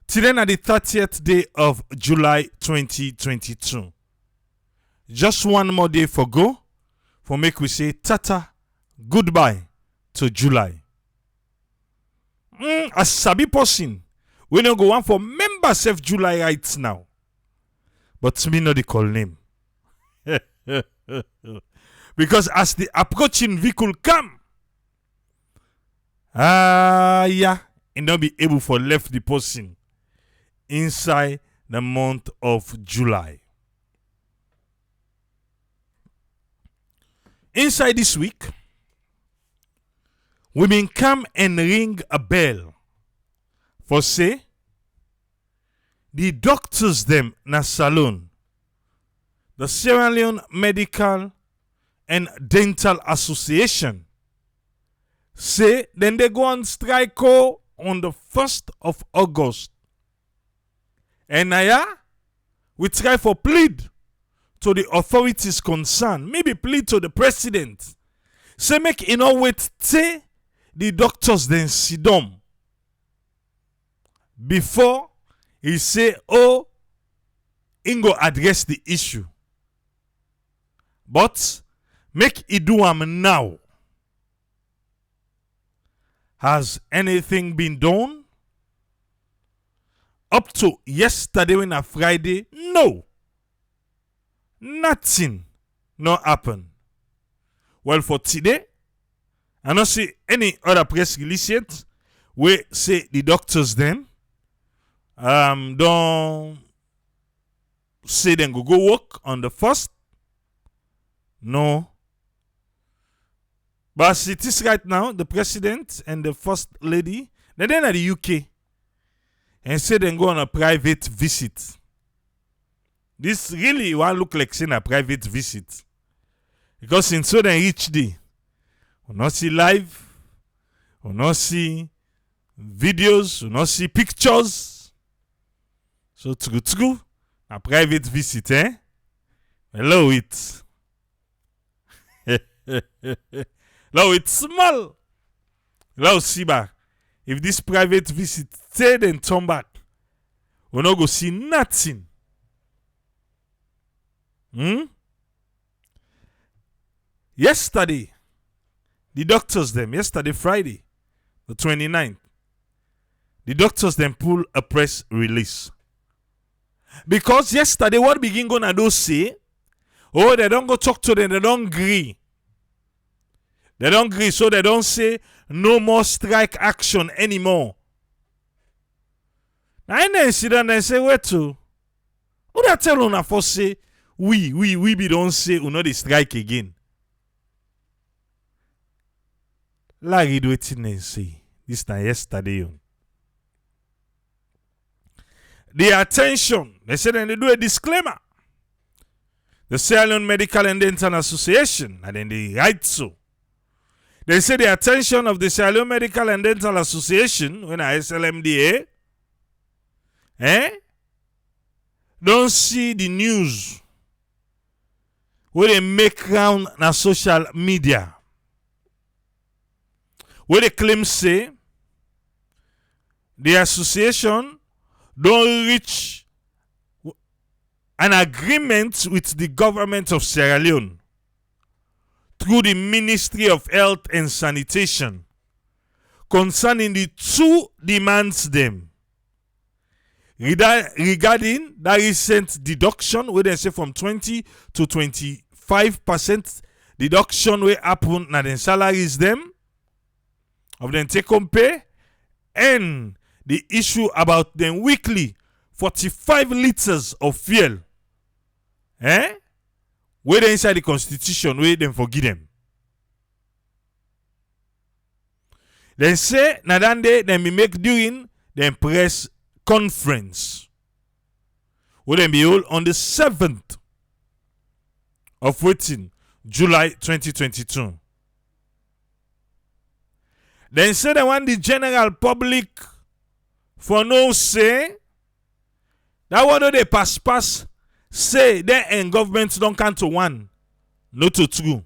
Today na the 30th day of July 2022. Just one more day for go for make we say tata goodbye to July. As sabi person, we no go one for members of July right now. But me no dey call name. Because as the approaching vehicle come, it not be able for left the person inside the month of July. Inside this week, we been come and ring a bell for say the doctors them na salon, the Sierra Leone Medical and Dental Association say then they go on strike on the 1st of August. And we try for plead to the authorities concerned, maybe plead to the president. Say make wait till the doctors then sit down before he say, he go address the issue. But make it do am now. Has anything been done? Up to yesterday when a Friday, no. Nothing not happen. Well, for today, I don't see any other press release yet where say the doctors then don't say them go work on the 1st. No. But as it is right now, the president and the first lady, they're at the UK and say they go on a private visit. This really won't look like saying a private visit. Because in so they reach day, we not see live, we not see videos, we not see pictures. So true, a private visit, eh? Hello it. Now it's small. Now see back. If this private visit stayed and turn back, we're not go see nothing. Yesterday, the doctors them, yesterday Friday, the 29th, the doctors then pull a press release. Because yesterday what begin gonna do say, they don't go talk to them, they don't agree. They don't agree, so they don't say no more strike action anymore. Now in the incident, they say, wait to? Who that tell una for say, we be don't say, we the strike again. Larry do it in say, this time yesterday. The attention, they said, and they do a disclaimer. The Sierra Leone Medical and Dental Association, and then they write so. They say the attention of the Sierra Leone Medical and Dental Association, when I SLMDA, don't see the news where they make round na social media. Where they claim say the association don't reach an agreement with the government of Sierra Leone through the Ministry of Health and Sanitation concerning the two demands them regarding that recent deduction where they say from 20 to 25% deduction where happen na den salaries them of them take home pay, and the issue about them weekly 45 liters of fuel where they inside the constitution where them forgive them. They say nadande them be make during the press conference where them be held on the 7th of July 2022. Then say they want the general public for no say that what they pass say they and government don't count to one, not to true.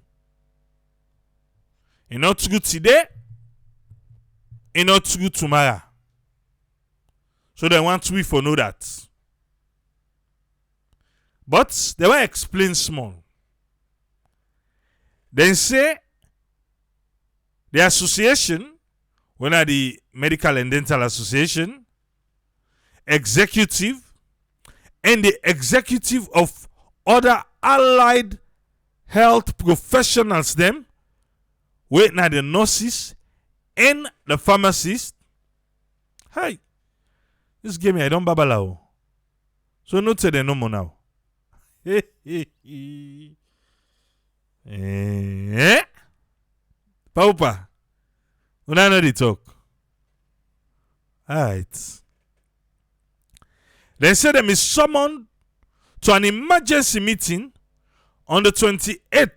It's not true today, it's not true tomorrow. So they want we for know that. But they will explain small. Then say the association, when are the Medical and Dental Association, executive, and the executive of other allied health professionals, them, wait now the nurses and the pharmacists. Hi, this game I don't babala. So no tell them no more now. Paupa, when I know the talk. Alright. They say them is summoned to an emergency meeting on the 28th,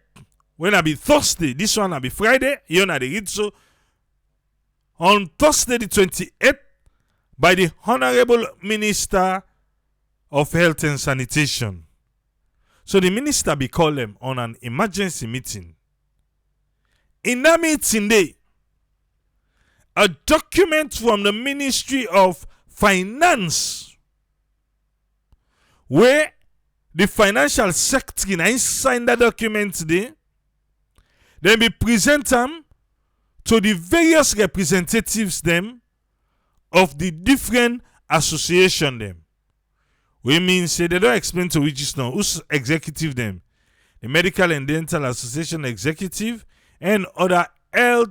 when I be Thursday. This one I be Friday. You know the read so. On Thursday the 28th, by the Honorable Minister of Health and Sanitation. So the minister be called them on an emergency meeting. In that meeting day, a document from the Ministry of Finance, where the financial secretary signed that document today, then be present them to the various representatives them of the different association them. We mean say they don't explain to which is now who's executive them. The Medical and Dental Association executive and other allied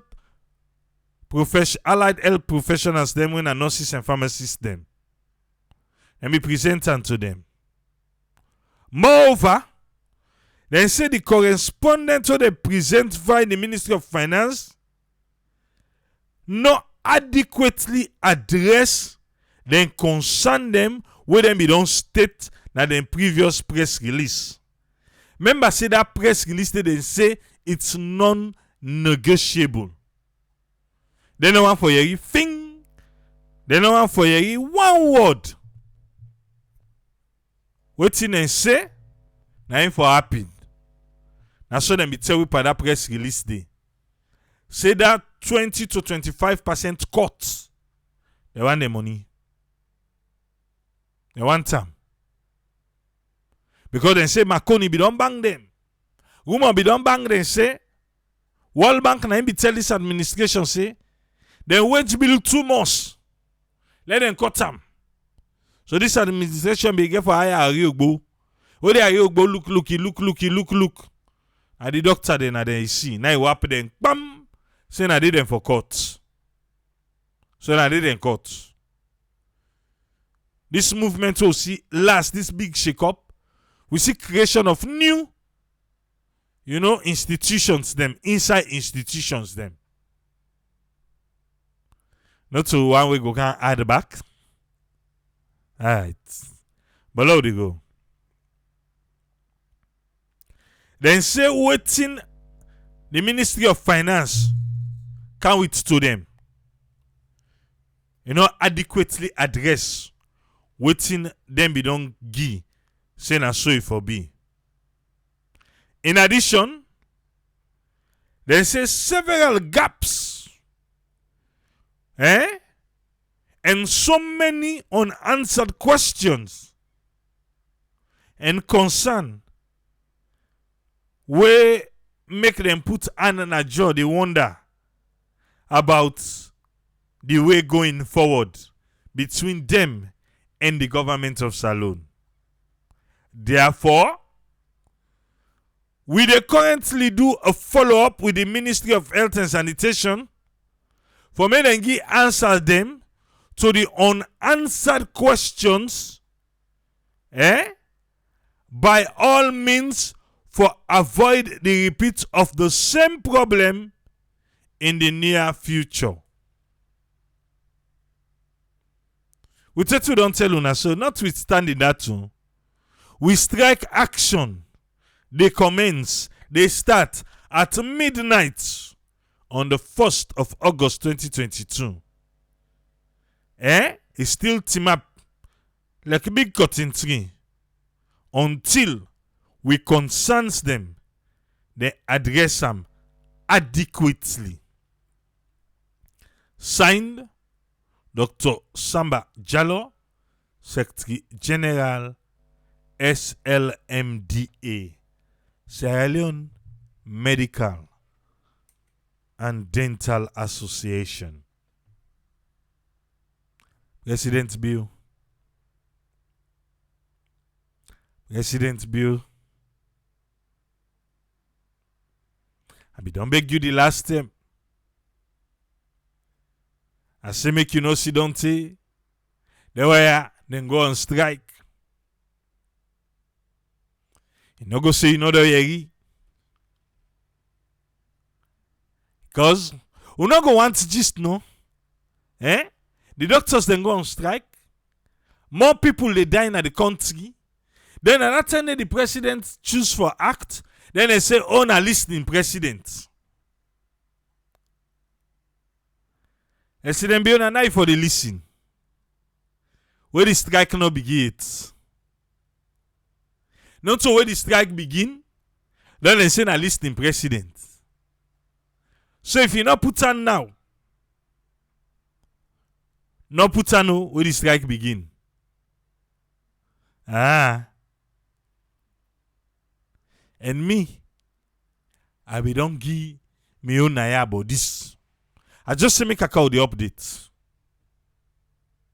health professionals them when are nurses and pharmacists them. Let me present them to them. Moreover, they say the correspondent to the present via the Ministry of Finance not adequately address then concern them where them be don't state that the previous press release. Remember say that press release they say it's non-negotiable. They don't want for you thing. They don't want for you one word. Waiting and say, now for happen. Now so them be tell we by that press release day. Say that 20 to 25% cut. They want the money. They want time. Because they say Maconi be don't bang them. Woman be don't bang them say. World Bank na be tell this administration say. Then wage bill 2 months. Let them cut them. So this administration be get for hire Ariogbo. Where the Ariogbo look. And the doctor then and then see. Now you happen then bam. Say na did them for court. So na did them court. This movement will see last this big shake up. We see creation of new, institutions them, inside institutions them. Not to one way go can add back. Alright. Below they go. Then say waiting the Ministry of Finance can wait to them. Adequately address waiting them be don't give. Say na so it for be. In addition, they say several gaps. And so many unanswered questions and concern where make them put hand on a jaw. They wonder about the way going forward between them and the government of Salone. Therefore, we dey currently do a follow-up with the Ministry of Health and Sanitation for me to give answer them to the unanswered questions, by all means for avoid the repeat of the same problem in the near future. We don't tell una so, notwithstanding that too. We strike action. They commence. They start at midnight on the 1st of August 2022. It's still team up like a big cotton tree until we concerns them. They address them adequately. Signed, Dr. Samba Jallo, Secretary General SLMDA, Sierra Leone Medical and Dental Association. President Bill. I be don't beg you the last time. I say make you know see don't say. Then go on strike. You no go say you know the yeri. Because we not go want to just know. The doctors then go on strike. More people they die in the country. Then at that time the president choose for act. Then they say, oh, na listening president. They say them be on a knife for the listen. Where the strike no begin it. Not so where the strike begin. Then they say na listening president. So if you not put on now, not put on where the strike begin. And me, I be don't give me own idea about this. I just say make a call the update.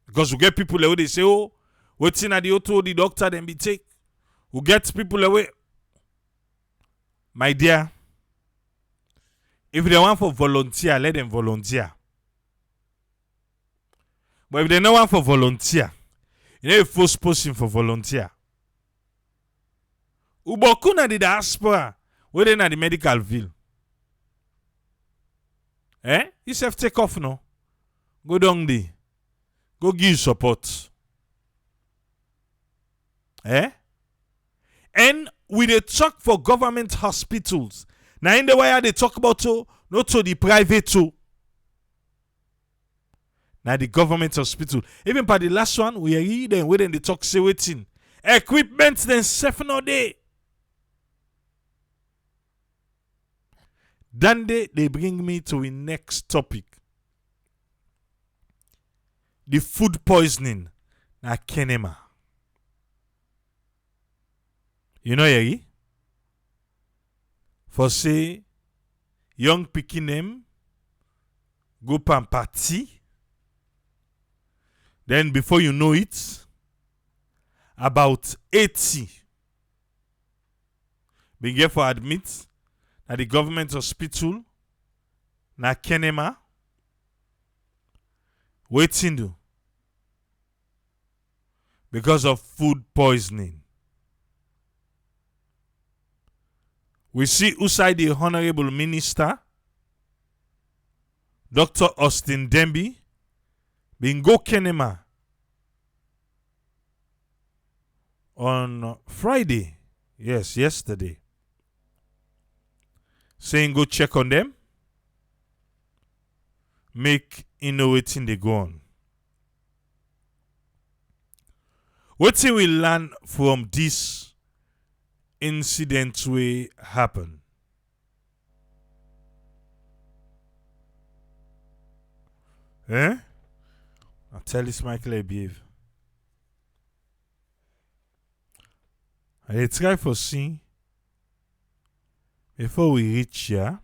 Because we get people away, they say, oh, what's in the auto, the doctor, then be take. We get people away. My dear, if they want for volunteer, let them volunteer. But if they don't want for volunteer, you know, force person for volunteer. Uboku na the diaspora, where they na the medical field. You self take off no. Go down there. Go give support. And we dey talk for government hospitals. Now in the way they talk about not to the private too. Now the government hospital. Even by the last one, we are here then waiting they talk say waiting. Equipment then safe no day. Then they bring me to the next topic. The food poisoning na Kenema. You know yeri? For say young pikin them go pan party. Then before you know it, about 80 been get for admit at the government hospital na Kenema. Waiting do because of food poisoning. We see outside the Honorable Minister, Dr. Austin Demby, being go Kenema on Friday, yes, yesterday, saying go check on them, make innovating they go on. What thing we learn from this incident will happen? I tell this Michael behave. I try for see before we reach here.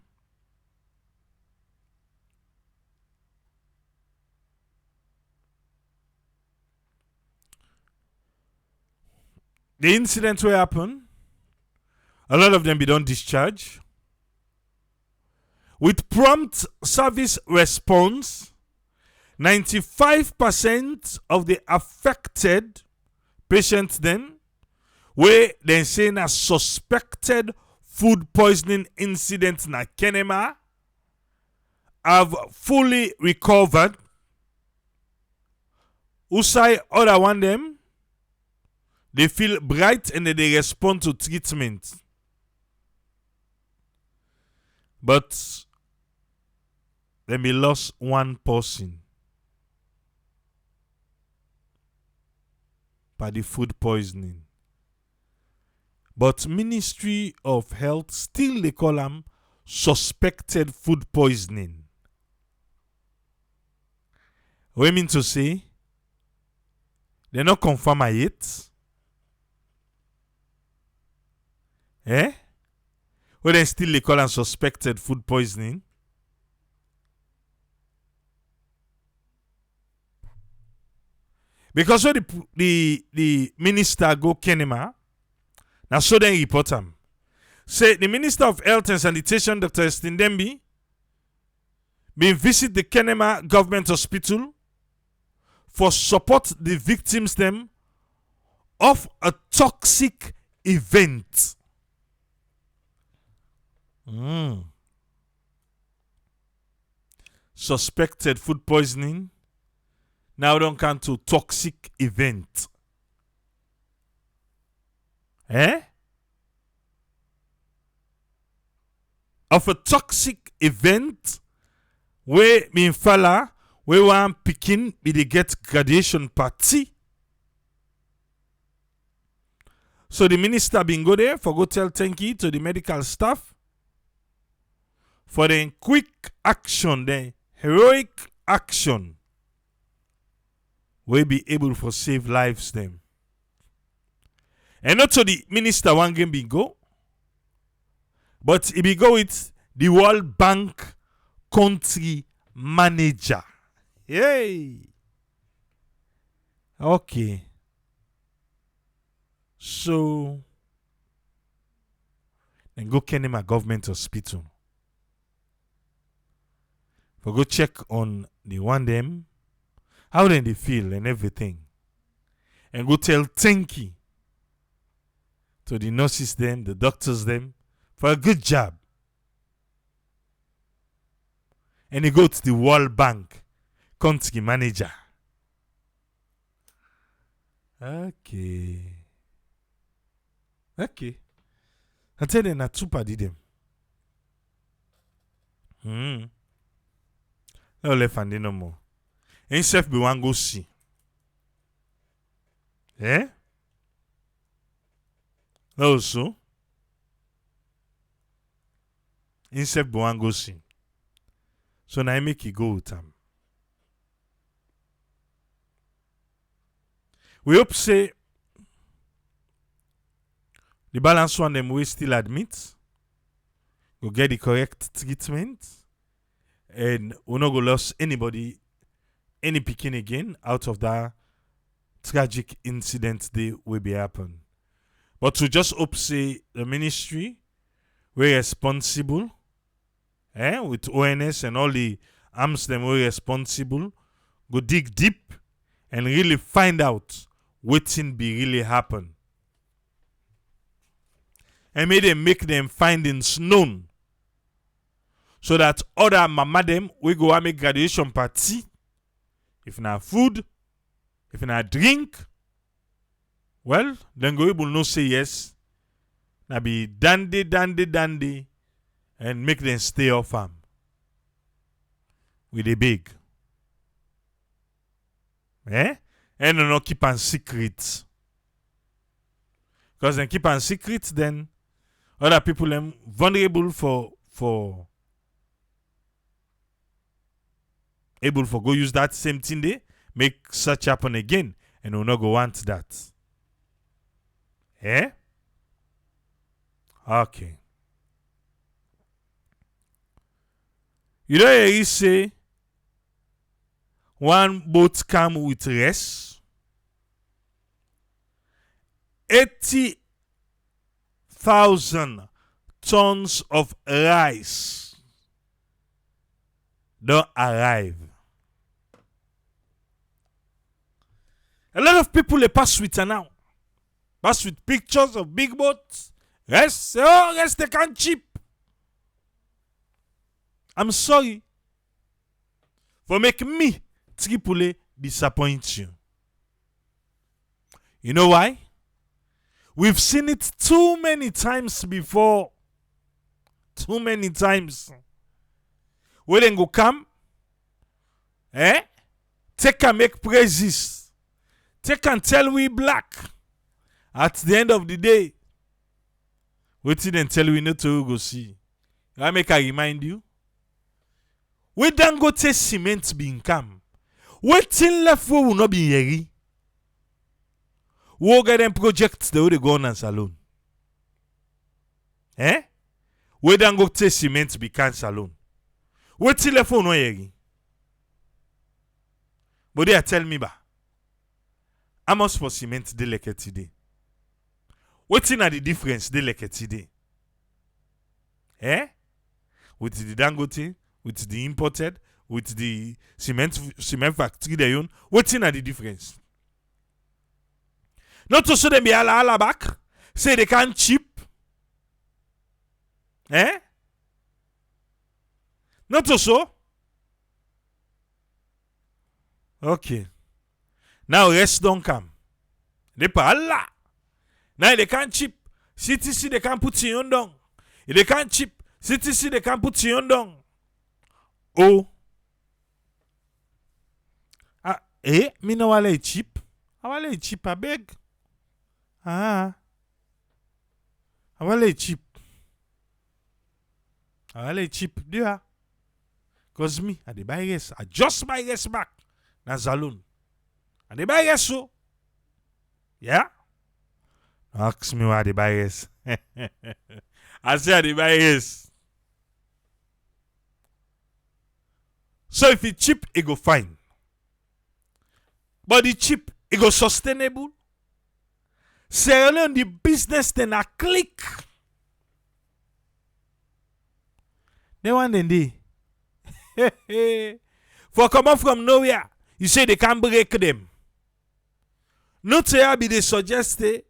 The incident will happen. A lot of them be done discharge. With prompt service response, 95% of the affected patients then where they say a suspected food poisoning incident na Kenema have fully recovered. Usai other one them, they feel bright and they respond to treatment. But they may lost one person by the food poisoning. But Ministry of Health still they call them suspected food poisoning. What I mean to say, They not confirm it. Eh? Well, then still they call and suspected food poisoning. Because when the minister go Kenema, now so then report him. Say the Minister of Health and Sanitation, Dr. Estindembi, been visit the Kenema Government Hospital for support the victims them of a toxic event. Suspected food poisoning. Now don't come to toxic event. Of a toxic event where me fella we want picking be the get graduation party. So the minister been go there for go tell thank you to the medical staff for the quick action, the heroic action. We be able to save lives them. And not so the minister one game be go, but he be go with the World Bank country manager. Yay! Okay. So then go Kenema Government Hospital. For go check on the one them, how then they feel and everything. And go tell thank you to the nurses them, the doctors them, for a good job. And he go to the World Bank country manager. Okay. I tell them not super did them. No left and no more. And self be one go see. Also, himself be one go see. So now I make you go with him. We hope say the balance one them we still admit, go get the correct treatment, and we not go lose anybody, any picking again out of that tragic incident they will be happen. But to just hope say the ministry we're responsible, with ONS and all the arms them we're responsible, go dig deep and really find out what's be really happen. And may them make them findings known so that other mama them we go and make graduation party. If not food, if not drink, well, then go able no say yes. Now be dandy, and make them stay off farm. With a big. And no keep on secret. Because then keep on secret, then other people them vulnerable for able for go use that same thing they make such happen again, and we'll not go want that. Okay. You know he say one boat come with rest. 80,000 tons of rice don't arrive. A lot of people they pass with now. Pass with pictures of big boats. Rest they can't cheap. I'm sorry for making me Tripoli disappoint you. You know why? We've seen it too many times before. Too many times. When they go come, take and make praises. Take and tell we black. At the end of the day, what did they tell we not to go see? I make I remind you. We don't go take cement being come. What till left we will not be yeri. Who get them projects the way they go on and salon? Eh? Where then go take cement be can salon? What telephone no yegi? But they tell me ba. How much for cement they like today? What's in the difference they like today? Eh? With the Dangote, with the imported, with the cement factory they own, what's in the difference? Not to show them be ala back, say they can't cheap. Eh? Not to show. Okay. Now rest don't come. They pa Allah. Now they can't cheap. CTC they can't put you on down. If they can't cheap, CTC they can't put you on down. Oh. Me no wale cheap. I wale cheap I beg. I wale cheap. I wale cheap. Yeah. Cause me, I dey buy yes. I just buy yes back. Na Zaloon. I dey buy yes so. Yeah? Ask me why I dey buy yes. I say I dey buy yes. So if it cheap, it go fine. But the cheap, it go sustainable. Sierra Leone, the business then a click. They want them day. For come up from nowhere, you say they can't break them. Not say be they suggest the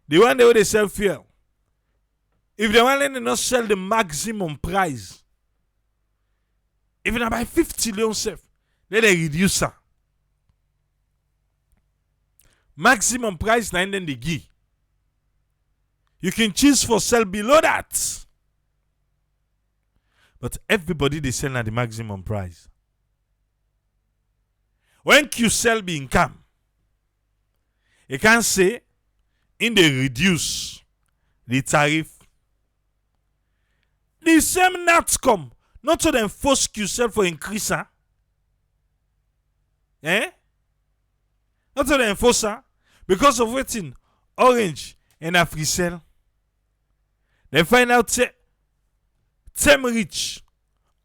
one they sell fuel. If they want to not sell the maximum price, if they buy 50 leon self, then they reduce her. Maximum price, then they give. You can choose for sell below that. But everybody they sell at the maximum price. When you sell be income, you can say in the reduce the tariff. The same nuts come, not to them force you sell for increase. Eh? Not to the enforcer because of waiting Orange and a free sell. They find out Tem rich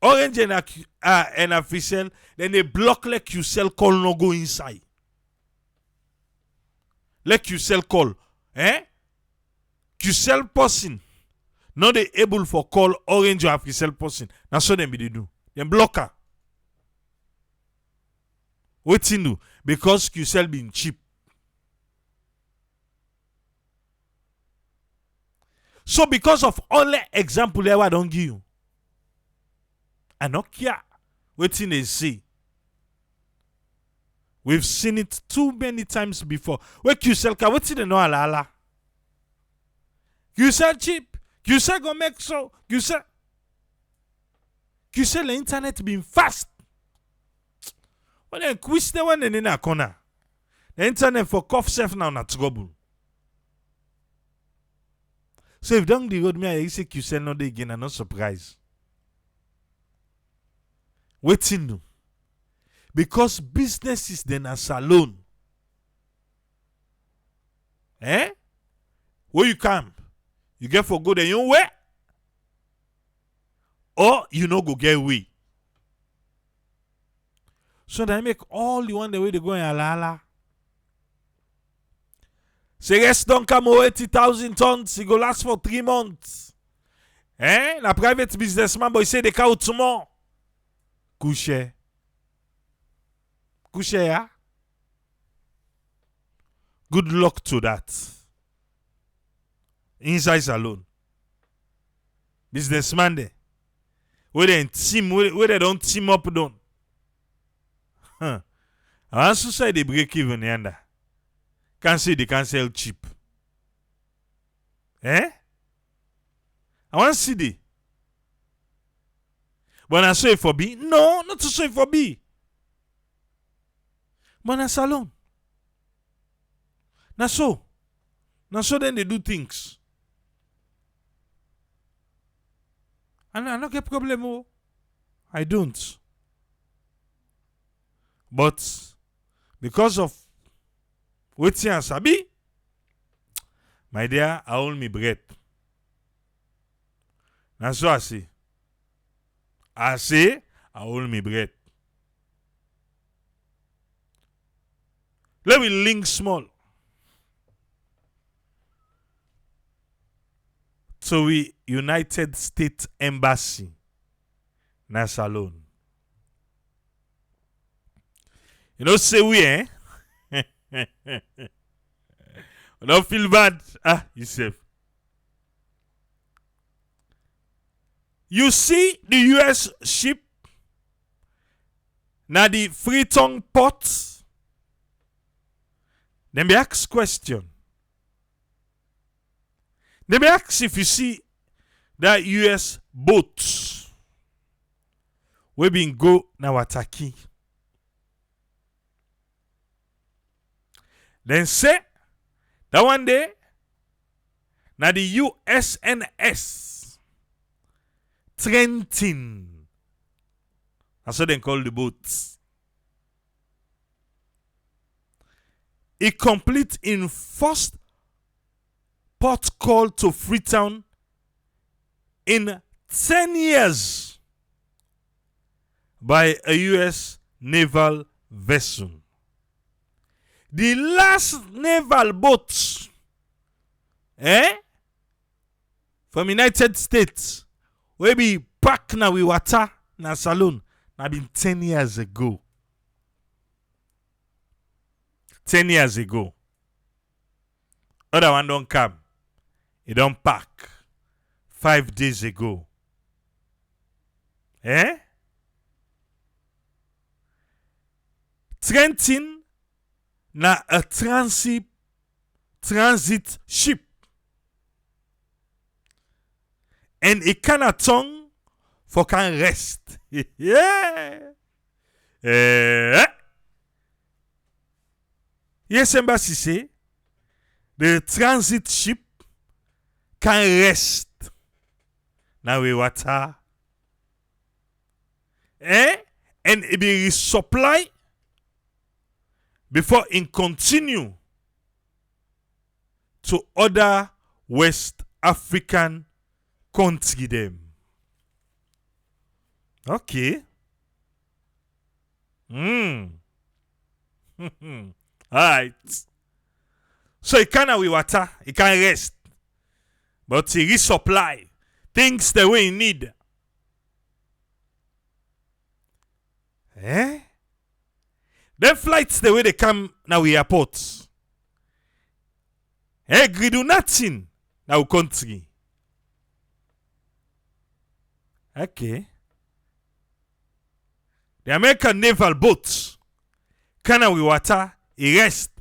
Orange and a free sell, then they block like you sell call no go inside. Like you sell call. Eh? You sell person. Not they able for call Orange or free sell person. That's what them be they do. Them blocker. What you do? Because QCell being cheap. So because of all the example there I don't give you, I don't care what they say. We've seen it too many times before. Where QCell can what they know ala. QCell cheap. QCell go make so. QCell the internet being fast. When they quiz the one in a corner, the internet for cough self now not trouble. So if down the road me I say you sell not again, I'm not surprised. Waiting no. Because business is then a salon. Eh? Where you come, you get for good and you way, or you no go get way. So they make all you want the way they go in Alala. Say yes, don't come 80,000 tons. It go last for 3 months. Eh? La private businessman boy say they count tomorrow. Couche. Couche, yeah? Good luck to that. Inside salon. Businessman there. Where they don't team up done. I also say they break even yonder. Can't say they can sell cheap. Eh? I want to see the. But I say for B. No, not to say for B. But na salon. Na so. Na so then they do things. And I don't get problem. Oh. I don't. But because of Wetin I sabi? My dear, I hold me breath. Na so I say. I hold me breath. Let me link small to the United States Embassy na Salone. You know, say we, eh? Don't feel bad. Yourself. You see the US ship na the Freetown port. Then be ask question. Then be ask if you see that US boat we been go na Wataki. Then say that one day na the USNS Trenton. That's what they call the boats. It complete in first port call to Freetown in 10 years by a US naval vessel. The last naval boat from United States we be pack na we water na Salone na been 10 years ago. 10 years ago. Other one don't come. It don't pack 5 days ago. Trenton na a transit ship. And it cannot tongue for can rest. Yeah. Yes, embassy say the transit ship can rest. Now we water. And it be resupply before it continue to other West African country them. Okay. Alright. So it can't with water, it can rest. But it resupply things the way it need. Then flights the way they come now we airport. Agree do nothing now country. Okay. The American naval boats can with water, it rest,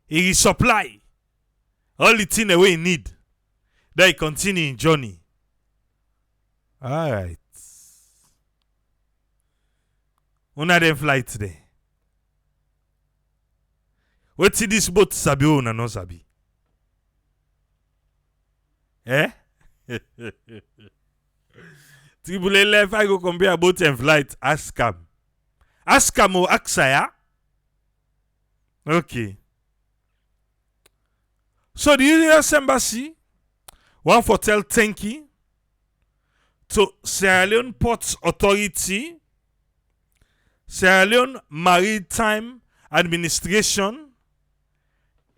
it resupply all the thing the way it need. Then it continue in journey. Alright. Una dem flight there. What see this boat sabi or una no sabi? Tribule left, I go compare boat and flight. Ask him. Ask him or ask ya. Okay. So the US Embassy want for tell thank you to Sierra Leone Ports Authority, Sierra Leone Maritime Administration,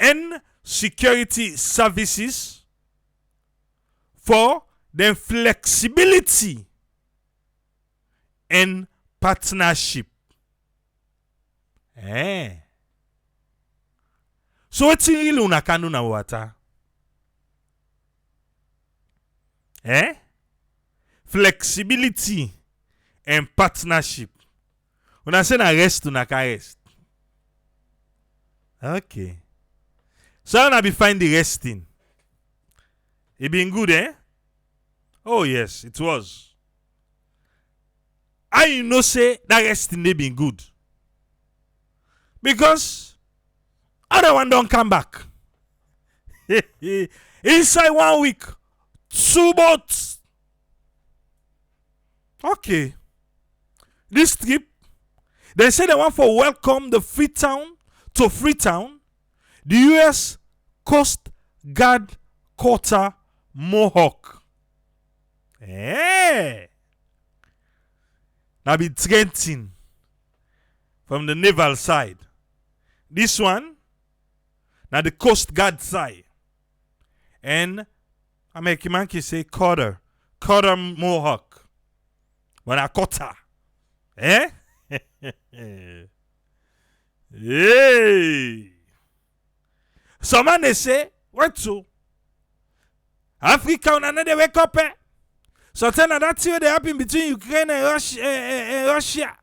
and Security Services for the flexibility and partnership. So what's really una can do na water? Flexibility and partnership. Una say na rest una can rest. Okay. So una be find the resting. It been good, Oh yes, it was. I know say that resting they been good. Because other one don't come back. Inside 1 week, 2 boats. Okay. This trip, they say they want for welcome the Freetown to Freetown. The U.S. Coast Guard Cutter Mohawk. Now be Trenton from the naval side. This one, now the Coast Guard side. And American can say Cutter Mohawk. When I cutter. Hey! Some man they say, what to? Africa, they wake up. So tell that's what happen between Ukraine and Russia.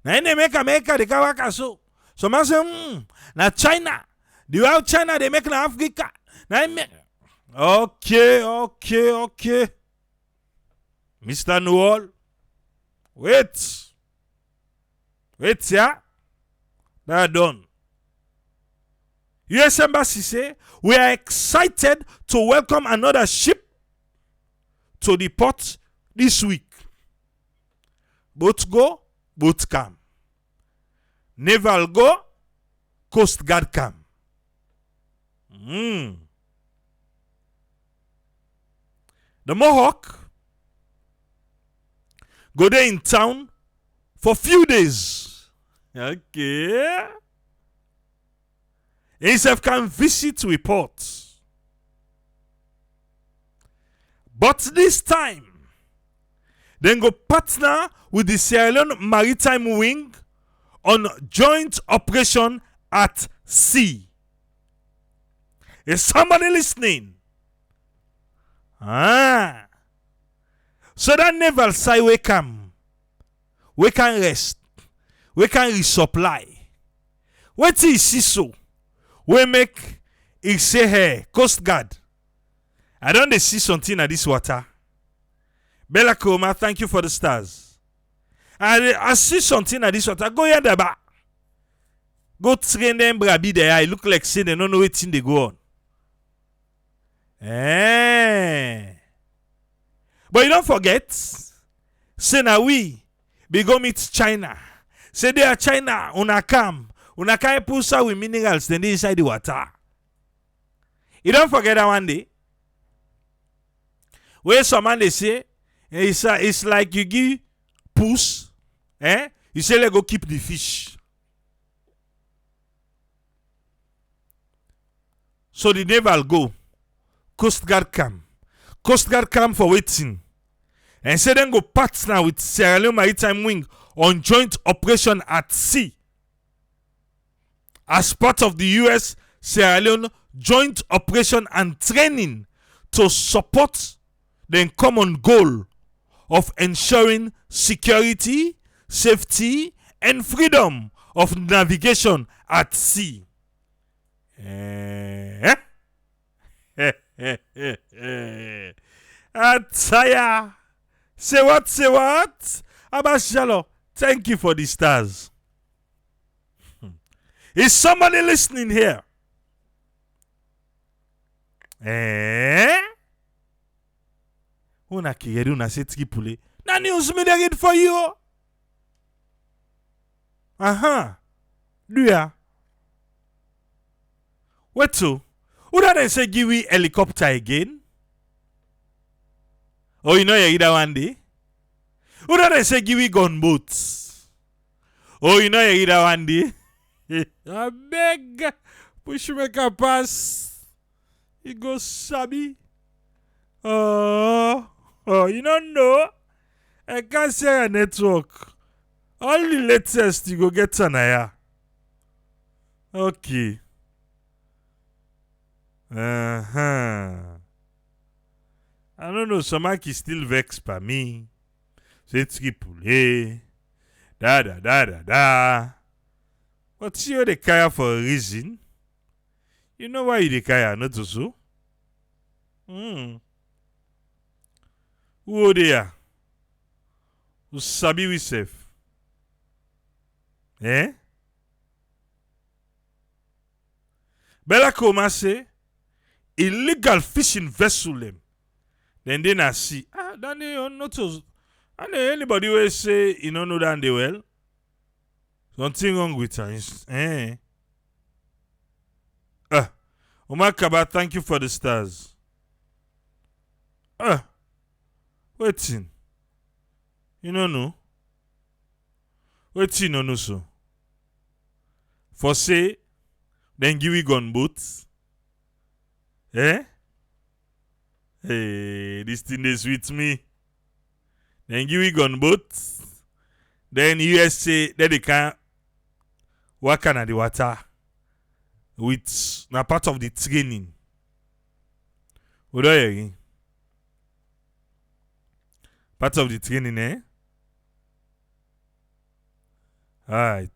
Now they make America, they can work so. Some man say, now China. The way China, they make in Africa. Now make. Okay. Mr. Noel. Wait, yeah. They're done. U.S. Embassy say, we are excited to welcome another ship to the port this week. Boat go, boat come. Naval go, Coast Guard come. The Mohawk go there in town for few days. Okay. Himself can visit reports. But this time, then go partner with the Sierra Leone Maritime Wing on joint operation at sea. Is somebody listening? So that naval side we come. We can rest. We can resupply. What is so? We make it say hey, Coast Guard. I don't see something at this water. Bella Koma, thank you for the stars. I see something at this water. Go here the back. Go train them brabi there. I look like say they don't know what they go on. But you don't forget, say now we go meet China. Say they are China, una come. Una can't push out with minerals then they inside the water. You don't forget that one day. Where someone they say, it's like you give push, you say let go keep the fish. So the naval go, Coast Guard come. Coast Guard come for waiting. And say then go partner with Sierra Leone Maritime Wing on joint operation at sea. As part of the U.S. Sierra Leone joint operation and training to support the common goal of ensuring security, safety, and freedom of navigation at sea. Ataya. Say what? Abashalo, thank you for the stars. Is somebody listening here? Una kigeri una setki pule. Na news me dey read for you. Do ya? What to? Who done say give we helicopter again? Oh, you know you read that one day? Who done say give we gunboats? Oh, you know you read that one day? I beg, push make a pass. He goes sabi. Oh, you don't know. I can't say a network. All the latest you go get Tanaya. Okay. I don't know. Somaki still vex by me. Say triple da. But you the kaya for a reason. You know why you the kaya, not so? Who they are? Who sabi we safe? Bella Koma say illegal fishing vessel them. Then they na see. Then they not so. And anybody will say you don't know that they well. Something wrong with her. Omar Kaba, thank you for the stars. Waiting. You know. Waiting no so. For say, then give we gun boats. Eh? Hey, this thing is with me. Then give we gun boats. Then USA, then they can work on the water with na part of the training. What are you hearing? Part of the training, eh? Alright.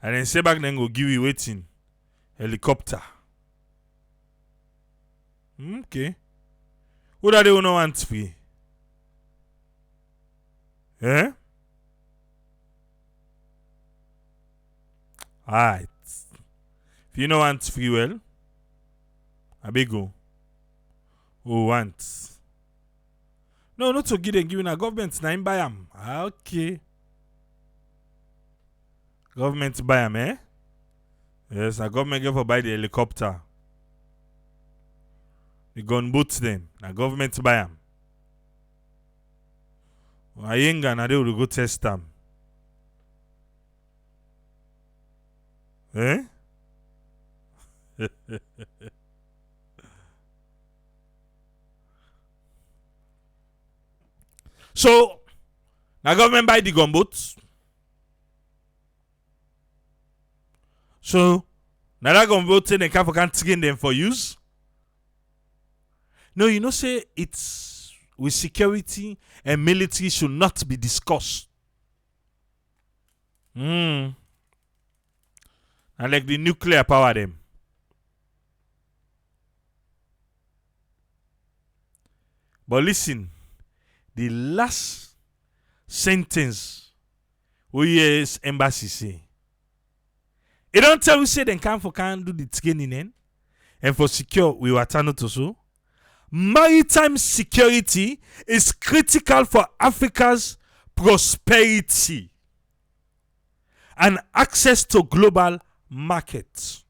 And then say back then go give you waiting. Helicopter. Okay. What are they gonna want for you? Eh? Alright. If you don't want free well, I beg go. Who want? No, not to give them giving a government nine buy them. Okay. Government buy them, eh? Yes, a government give for buy the helicopter. The gunboats them. A government buy them. I ain't gonna they will go test them. Eh? So, the government buy the gunboats. So, now that gunboat they can train them for use. No, you know, say it's with security and military should not be discussed. And like the nuclear power them. But listen, the last sentence we US embassy say. It don't tell you say they can do the training and for secure we were turned to so. Maritime security is critical for Africa's prosperity and access to global markets.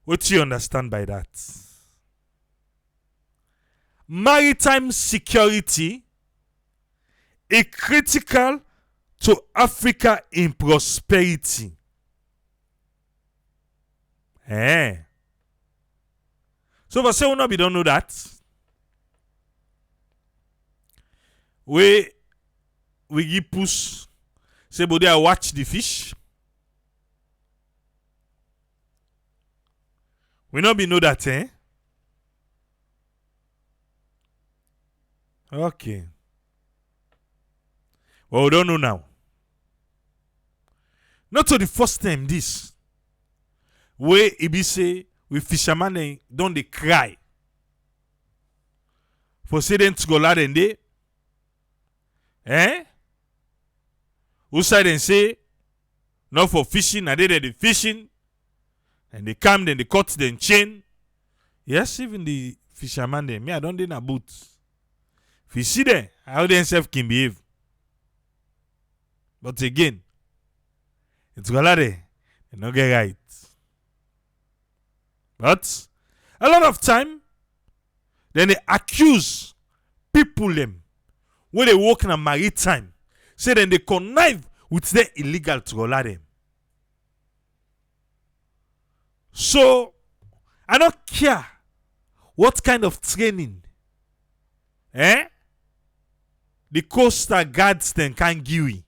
What do you understand by that? Maritime security is critical to Africa in prosperity. So for say we don't know that. We give push. Say body I watch the fish. We not be know that, eh? Okay. Well, we don't know now. Not to the first time this. Where it be say we fishermen don't they cry. For say them to go lad and they. Eh? Who side and say not for fishing, and they fishing. And they come, then they cut them chain. Yes, even the fisherman them. Me, I don't in a boat. If you see them, how they themselves can behave. But again, it's gonna they not get right. But a lot of time, then they accuse people them when they work in a maritime. Say then they connive with the illegal to allow them. So I don't care what kind of training the coastal guards then can give you.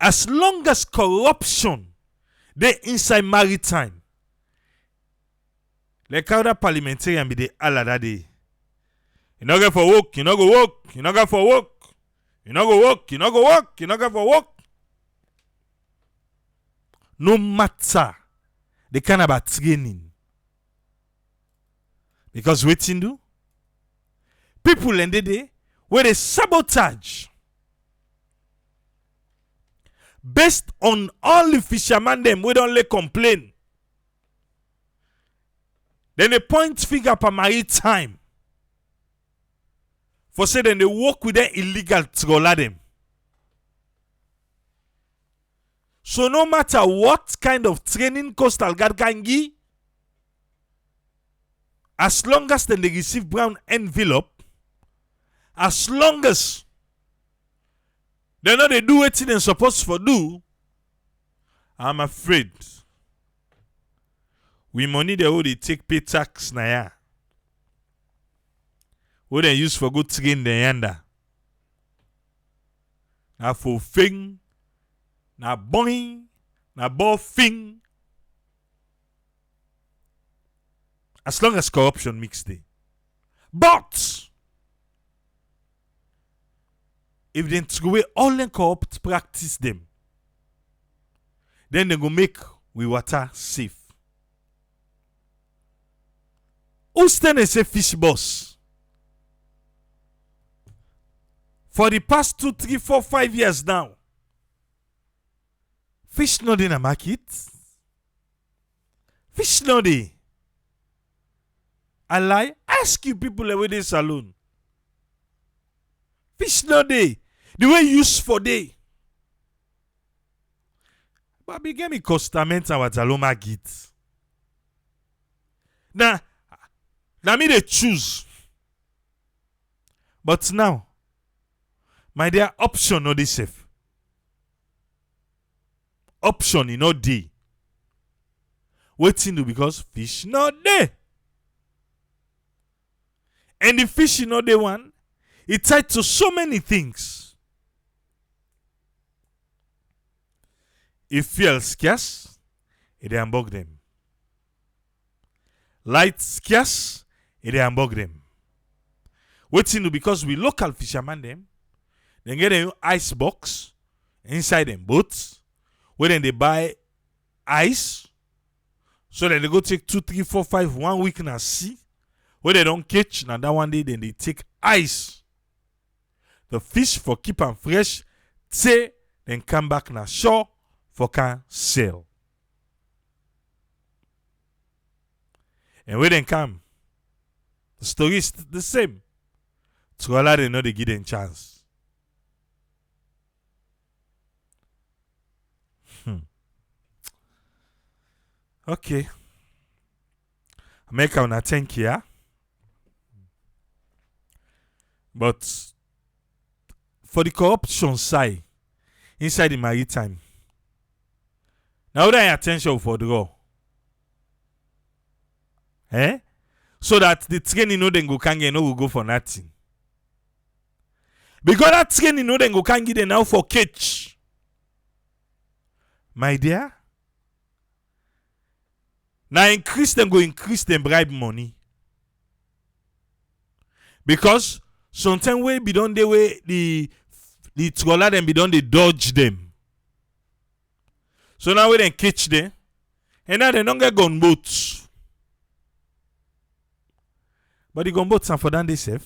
As long as corruption they inside maritime, like how that parliamentarian be the all that day. You not go for work, you not go work, you not go for work, you not go work, you not go work, you not go for work. No matter the kind of training. Because waiting do people in the day where they sabotage based on all the fishermen them we don't let complain. Then they point finger per maritime. For say then they work with them illegal troller them. So no matter what kind of training Coastal Guard can give, as long as they receive brown envelope, as long as they know they do what they're supposed to do, I'm afraid we money they would take pay tax na ya. What they use for good train the yanda. Na for fing, na boing, na bo fing. As long as corruption mixed in. But if they throw away all the corrupt practice them, then they go make we water safe. Who stand and say fish boss? For the past 2, 3, 4, 5 years now, fish not in a market. Fish not there. I lie. Ask you people away this saloon. Fish not there. The way used for day. But begin me costamenta what aloma git. Now me they choose. But now, my dear, option no dey safe. Option in no dey. Waiting do because fish not there. And the fish in no dey one, it tied to so many things. If fuel scarce, it dey unbug them. Light scarce, it dey unbug them. Waiting do because we local fishermen them, they get a ice box inside them boats, where then they buy ice, so then they go take 2, 3, 4, 5, 1 week in a sea, where they don't catch, now that one day then they take ice. The fish for keep them fresh, say then come back na shore for can sell. And when they come, the story is the same. Trolla they know they give them chance. Okay. Make una thank you. But for the corruption side, inside the maritime, now that attention for the raw. So that the training no then go can get no will go for nothing. Because that training no then go can get now for catch. My dear. Now increase them bribe money. Because sometimes we be done the way the troller them be done they dodge them. So now we then catch them. And now they don't get gunboats. But the gunboats are for them they safe.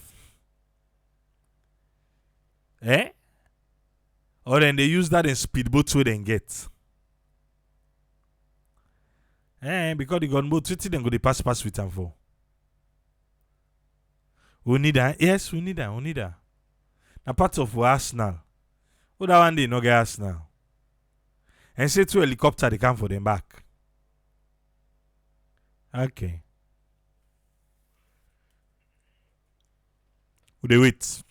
Or then they use that in speedboats where they get. Because the gunboat, what them go they pass with them for? We need that. Yes, we need that. A part of Arsenal. Who that one day no get Arsenal? And say 2 helicopter they come for them back. Okay. We wait.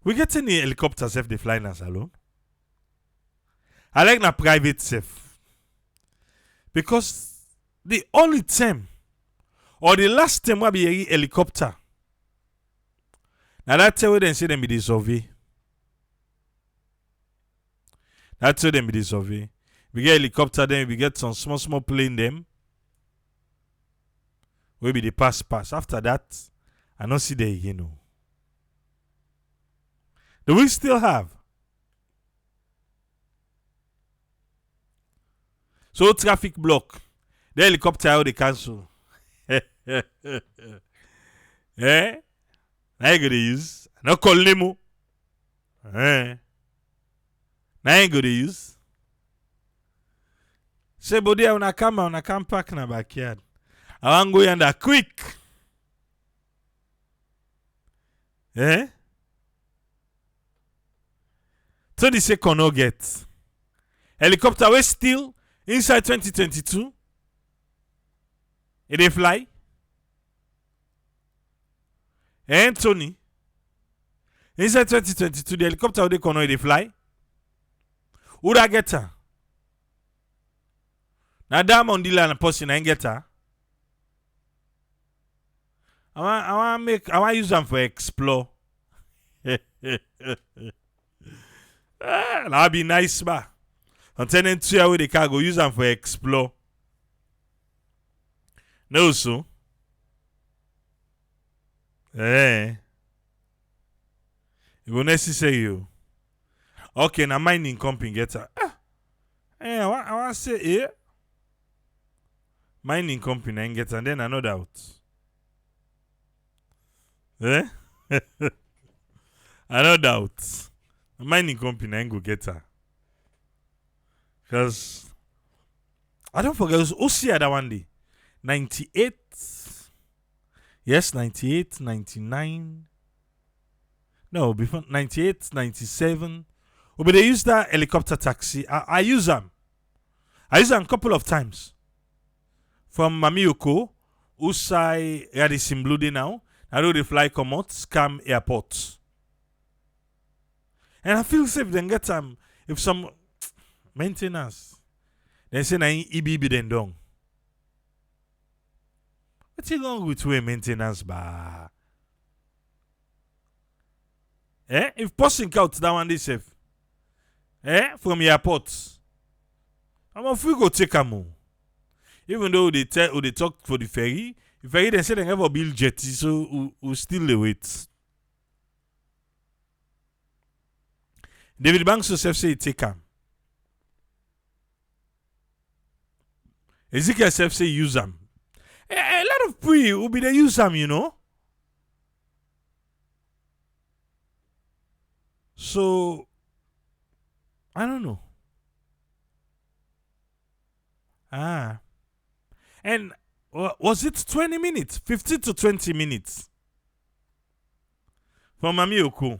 We get any helicopters if they flying us alone. I like na private safe. Because the only time or the last time we be a helicopter. Now that's where they say them be the survey. That's where them be the survey. We get helicopter then we get some small plane them. We be the pass. After that, I don't see the again. Do we still have? So traffic block. The helicopter how they cancel. Now you go to use. No call Nemo. Now you go to use. Say body when I come park in the backyard. I want to go yonder quick. So they say Kono get helicopter we still inside 2022. It they fly. Anthony. Inside 2022, the helicopter they Kono they fly. Who da get her? Now Diamond dealer and person ain't get her. I want use them for explore. That'll be nice, ba. I'm telling you how they can go use them for explore. No, so. It will necessary you. Okay, now mining company get her. I want to say, yeah. Mining company ain't get her, and then I know that. I no doubt. A mining company ain't go get her. Because I don't forget, who see that one day? 98. Yes, 98, 99. No, before 98, 97. Oh, but they use that helicopter taxi. I use them. I use them a couple of times. From Mamioko, Usai Radissim Blue Day now. I know they fly come out, Scam Airport. And I feel safe then get if some maintenance. They say na EBB then done. What's wrong with way maintenance ba? If passing out that one they safe. From airport. I'm a free go take a move. Even though they talk for the ferry they say they never build jetty, so we still the wait. David Banks himself say he take him. Ezekiel himself say use them. A lot of people will be they use them, you know. So I don't know. And was it 20 minutes? 15 to 20 minutes? From Mamioko.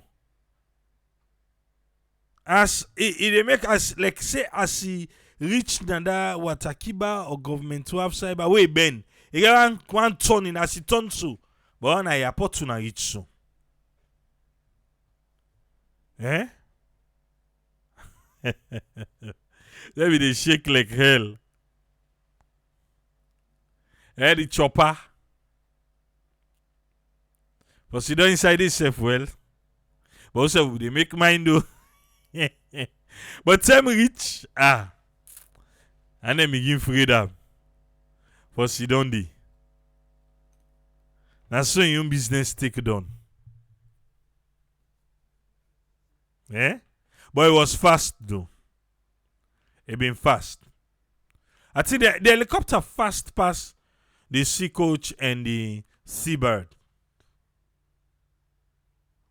As it make us like say as he reach Nanda Watakiba or government to have cyber way Ben. He got one turn in as he turn so. But on a airport to na reach so. Let me they shake like hell. The chopper. But see don't inside itself well. But also they make mine do. But time reach. And then me give freedom. For see don't they. That's so your business take done. But it was fast though. It been fast. I think the helicopter fast past the Sea Coach and the Seabird.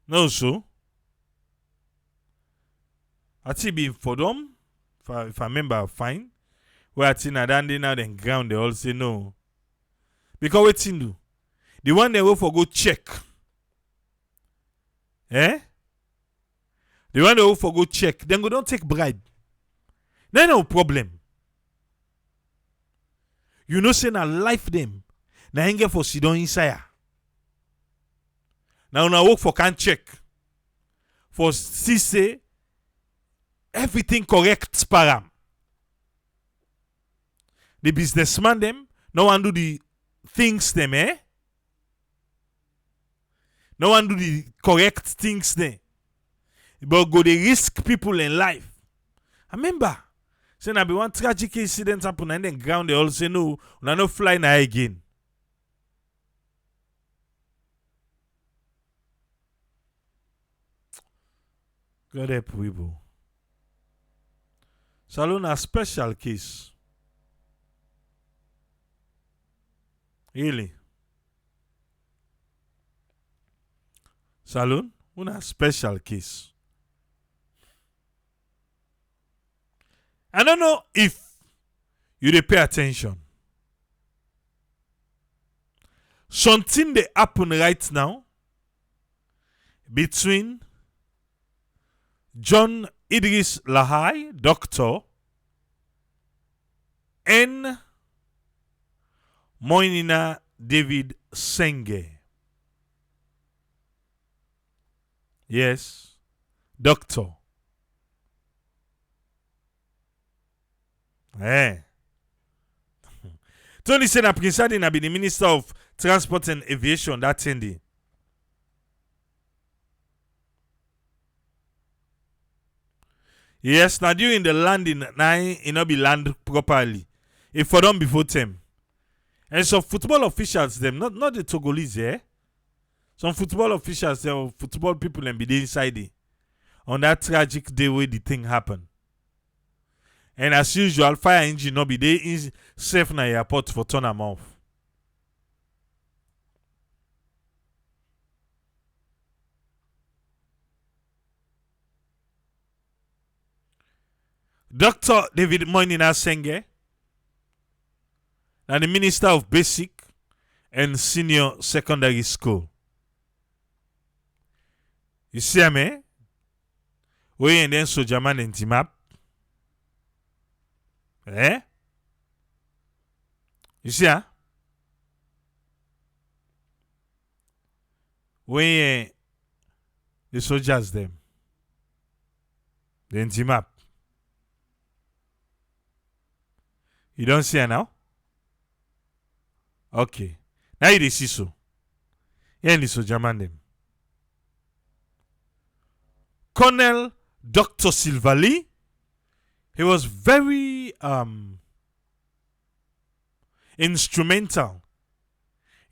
No, so. I think been for them, if I remember fine, where I think I done now then ground they all say no. Because what thing do? The one they go for go check. The one they go for go check, then go don't take bribe. No problem. You know say na life them. Na henge for sidon inside. Now na work for can check. For see say everything correct param. The businessman them no one do the things them No one do the correct things there. But go they risk people in life. I remember say na be one tragic incident happen and then ground they all say no, we no fly na again. God help people. Salon a special case. Really? Salon, una special case. I don't know if you dey pay attention. Something dey happen right now between John Idris Lahai, doctor, and Moinina David Sengeh. Yes, doctor. Tony said that Prince Adi be the Minister of Transport and Aviation that Sunday. Yes, now during the landing, now it not be land properly. If for them before them. And some football officials, them, not the Togolese, eh? Some football officials, them, football people, and be there inside it. On that tragic day where the thing happened. And as usual, fire engine not be there in safe na airport for turn them off. Dr. David Moinina Sengeh, and the Minister of Basic and Senior Secondary School. You see me? We and then soldier man and team up. Eh? You see, huh? We the soldiers them. Then team up. You don't see her now? Okay. Now you see so. Yeah, the soldier man them. Colonel Dr. Silvali, he was very instrumental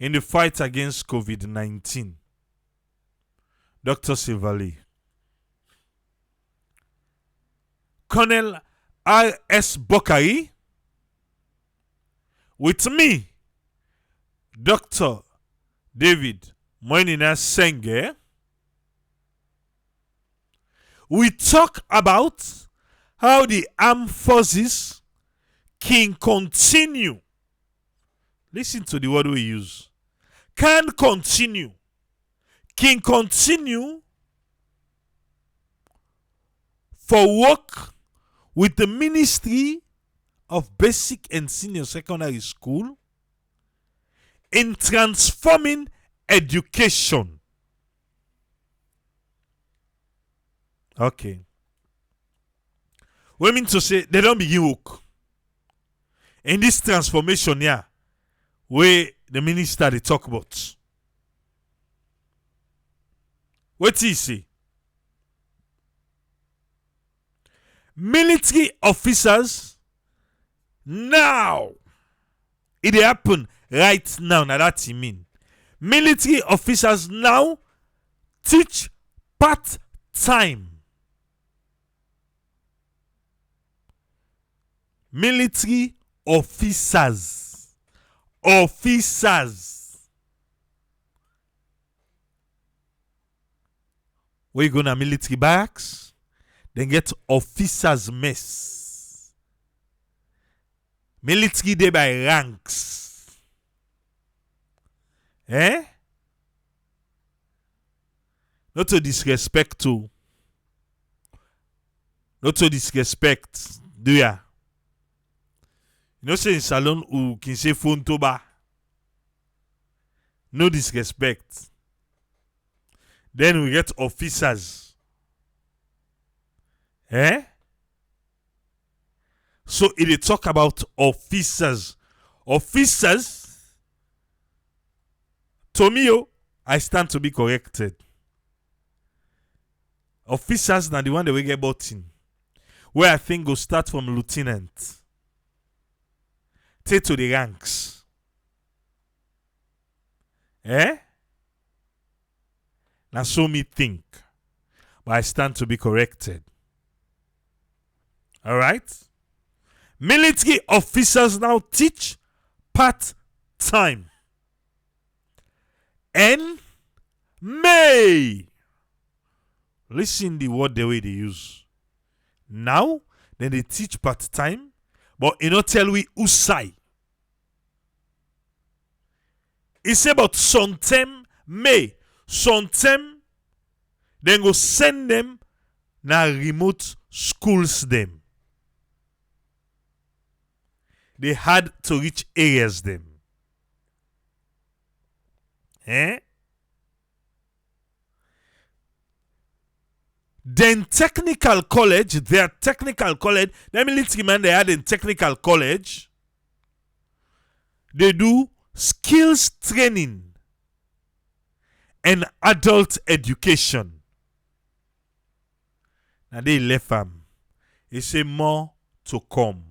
in the fight against COVID-19. Dr. Silvali. Colonel R.S. Bokari, with me, Dr. David Moinina Sengeh, we talk about how the armed forces can continue. Listen to the word we use. Can continue. Can continue for work with the Ministry of Basic and Senior Secondary School in transforming education. Okay. We mean to say they don't begin work. In this transformation here, where the minister they talk about. What he say? Military officers now. It happen right now. Now that he mean. Military officers now teach part-time. Military officers. Where you go na military barracks, then get officers mess. Military day by ranks. Eh? Not to disrespect to. Not to disrespect. Do ya? You know, say in salon ou can say phone to ba. No disrespect. Then we get officers. Eh? So it talk about officers. Officers. To me, I stand to be corrected. Officers now the one that we get button. Where I think go start from lieutenant. Take to the ranks. Eh? Now so me think. But I stand to be corrected. Alright? Military officers now teach part-time. And may. Listen the word the way they use. Now, then they teach part-time. But you know tell we usai. It's about sometime may. Sometime then go send them na remote schools them. They had to reach areas them. Then technical college, their military man they had in technical college, they do skills training and adult education. Now they left them. They say more to come.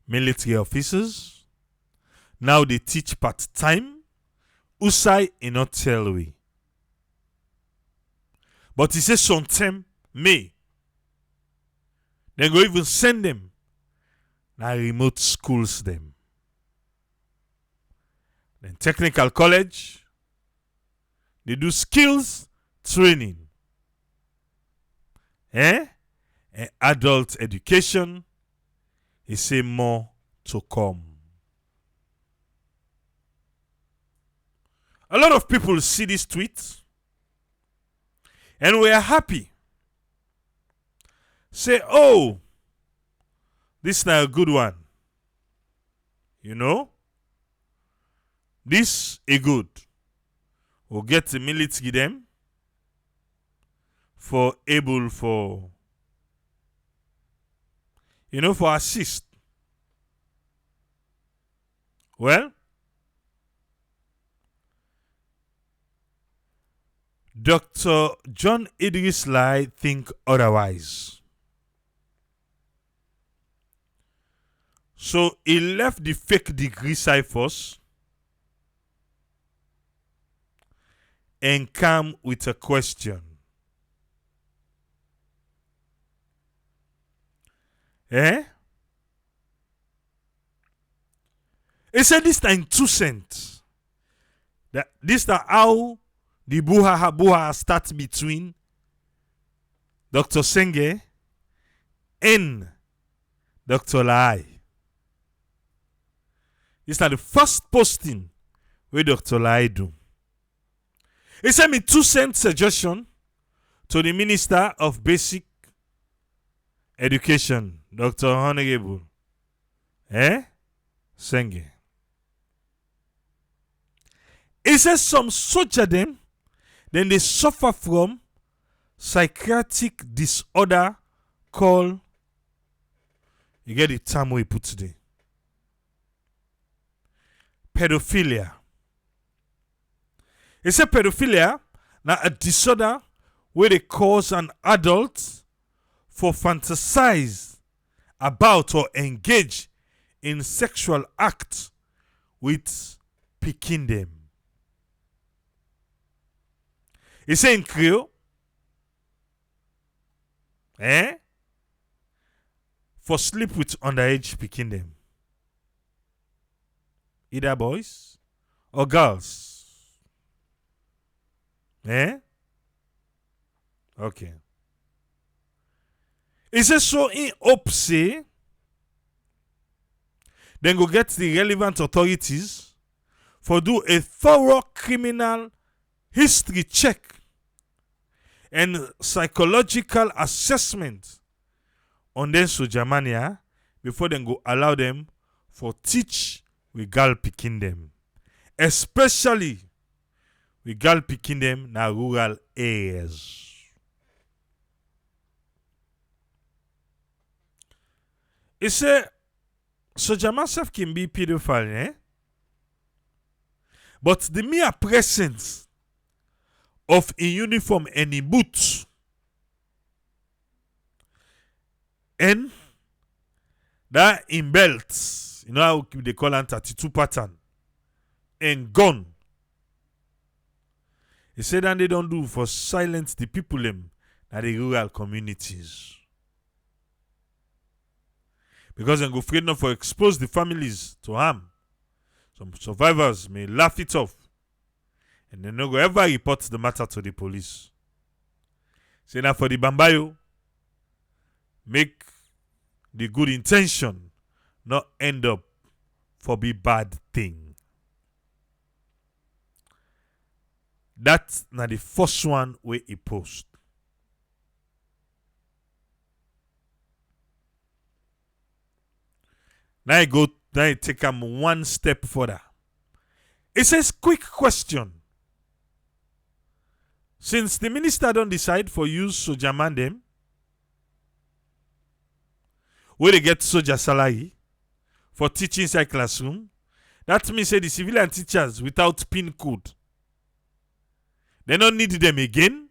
Military officers, now they teach part-time. Usai in not tell we. But he says sometime May. They go even send them. Now remote schools them. Then technical college. They do skills training. And adult education. He say more to come. A lot of people see this tweet and we are happy. Say, oh, this is not a good one. You know? This is good. We'll get the military them for able for, for assist. Well, Dr. John Idris Lahai think otherwise. So he left the fake degree ciphers and come with a question. He said this time 2 cents. This is how the buha starts between Dr. Sengeh and Dr. Lahai. This is the first posting where Dr. Lahai do. He sent me 2 cents suggestion to the Minister of Basic Education, Dr. Honorable Sengeh. He says some soldier them, then they suffer from psychiatric disorder called, you get the term we put today, pedophilia. He said pedophilia now a disorder where they cause an adult for fantasize about or engage in sexual acts with pikin them. He say in Creole, for sleep with underage pikin them. Either boys or girls. Okay. He says so in hope say, then go get the relevant authorities for do a thorough criminal history check and psychological assessment on them Sojamania before then go allow them for teach we gal picking them. Especially we gal picking them na rural areas. He say Sojama self can be pedophile, but the mere presence of a uniform and in boots and that in belts, how they call it 32 pattern and gun. He said that they don't do for silence the people in the rural communities. Because they go afraid not for expose the families to harm. Some survivors may laugh it off and they no go ever report the matter to the police. Say now for the Bambayo, make the good intention not end up for be bad thing. That's na the first one where he post. Now I take him one step further. It says, quick question. Since the minister don't decide for use soldier man them, where they get soldier salary for teaching inside classroom, that means say the civilian teachers without PIN code, they don't need them again.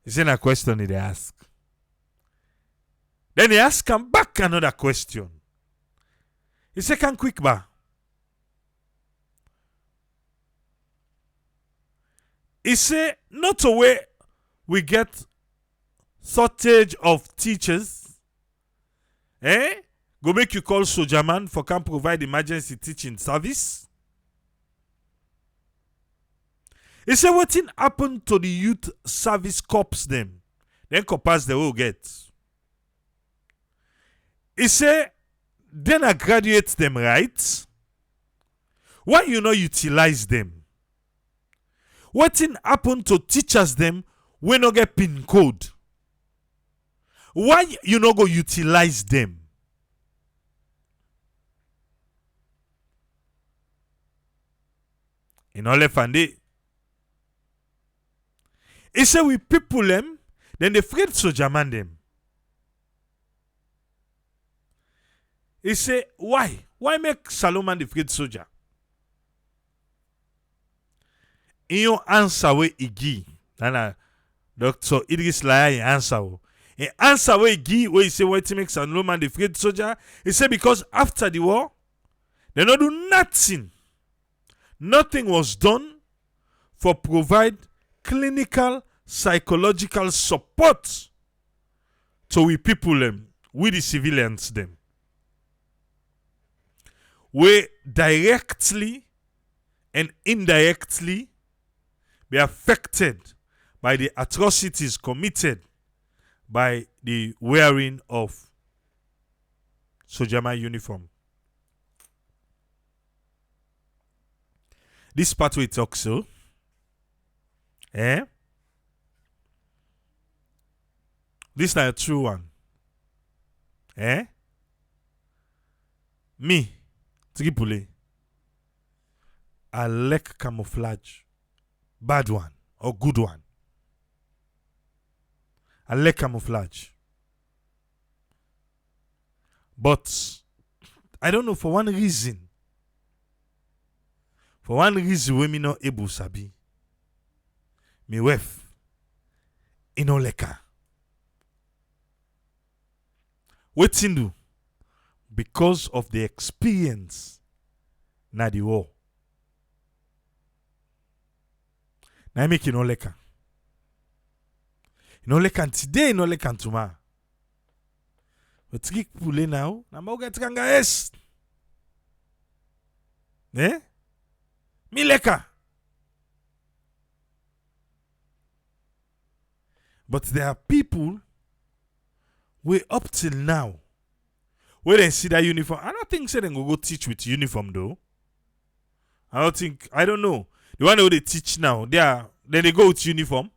It's a question they ask. Then they ask him back another question. He say, can quick ba? He say, not a way we get shortage of teachers. Go make you call soldier man for can provide emergency teaching service. He say, what thing happened to the youth service corps them? Then corps they will get. He say, then I graduate them, right? Why you not utilize them? What thing happen to teachers them when no get PIN code? Why you not go utilize them? In all Fande. He say we people them, then they afraid soldier man them. He say, why? Why make Solomon the afraid soldier? In your answer where he give, Dr. Idris Lahai answer. In answer where he give, where he say what to make Solomon the afraid soldier, he say because after the war, they not do nothing. Nothing was done for provide clinical psychological support to we people them, with the civilians them. We directly and indirectly be affected by the atrocities committed by the wearing of soldier man uniform. This part we talk so. This is a true one. Me, Tripoli, I like camouflage. Bad one or good one. I like camouflage. But I don't know, for one reason. For one reason, we not able sabi. Me wife, inoleka. Wetin do? Because of the experience na the war. Na make inoleka. Inoleka today, inoleka tomorrow. We trik pule now, na mo get kanga es. Mileka. But there are people we up till now where they see that uniform. I don't think say they go teach with uniform though. I don't know. The one who they teach now, then they go with uniform.